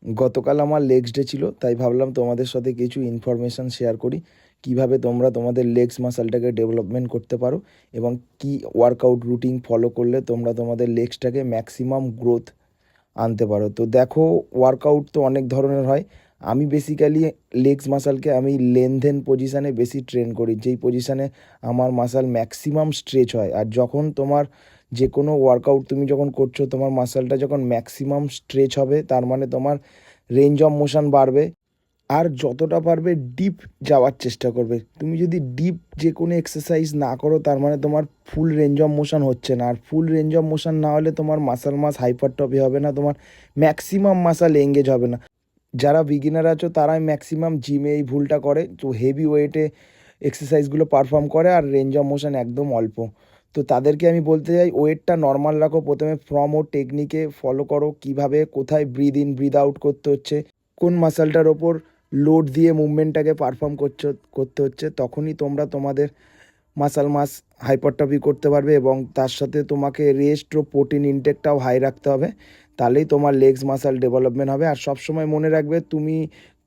গতকাল আমার legs day ছিল, তাই ভাবলাম তোমাদের সাথে কিছু ইনফরমেশান শেয়ার করি কিভাবে তোমরা তোমাদের লেগস মাসলটাকে ডেভেলপমেন্ট করতে পারো এবং কি ওয়ার্কআউট রুটিন ফলো করলে তোমরা তোমাদের লেগসটাকে ম্যাক্সিমাম গ্রোথ আনতে পারো। তো দেখো, ওয়ার্কআউট তো অনেক ধরনের হয়। আমি বেসিক্যালি লেগস মাসলকে আমি লেনদেন পজিশানে বেশি ট্রেন করি, যেই পজিশানে আমার মাসল ম্যাক্সিমাম স্ট্রেচ হয়। আর যখন তোমার যে কোনো ওয়ার্কআউট তুমি যখন করছো, তোমার মাসলটা যখন ম্যাক্সিমাম স্ট্রেচ হবে, তার মানে তোমার রেঞ্জ অফ মোশন বাড়বে। আর যতটা পারবে ডিপ যাওয়ার চেষ্টা করবে। তুমি যদি ডিপ যে কোনো এক্সারসাইজ না করো, তার মানে তোমার ফুল রেঞ্জ অফ মোশন হচ্ছে না। আর ফুল রেঞ্জ অফ মোশন না হলে তোমার মাসাল মাস হাইপারট্রফি হবে না, তোমার ম্যাক্সিমাম মাসাল এঙ্গেজ হবে না। যারা বিগিনার আছো তারাই ম্যাক্সিমাম জিমে এই ভুলটা করে, তো হেভি ওয়েটে এক্সারসাইজগুলো পারফর্ম করে আর রেঞ্জ অফ মোশন একদম অল্প। তো তাদেরকে আমি বলতে চাই, ওয়েটটা নর্মাল রাখো প্রথমে, ফ্রম ও টেকনিকে ফলো করো কিভাবে কোথায় ব্রিদ ইন ব্রিদ আউট করতে হচ্ছে, কোন মাসলটার ওপর লোড দিয়ে মুভমেন্টটাকে পারফর্ম করতে হচ্ছে। তখনই তোমরা তোমাদের মাসাল মাস হাইপারট্রফি করতে পারবে এবং তার সাথে তোমাকে রেস্ট ও প্রোটিন ইনটেকটাও হাই রাখতে হবে। তাহলেই তোমার লেগস মাসাল ডেভেলপমেন্ট হবে। আর সবসময় মনে রাখবে, তুমি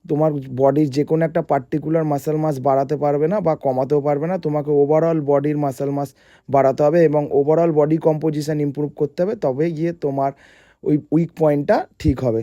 তোমার বডির যে কোনো একটা পার্টিকুলার মাসাল মাস বাড়াতে পারবে না বা কমাতেও পারবে না, তোমাকে ওভারঅল বডির মাসাল মাস বাড়াতে হবে এবং ওভারঅল বডি কম্পোজিশন ইমপ্রুভ করতে হবে, তবে গিয়ে তোমার ওই উইক পয়েন্টটা ঠিক হবে।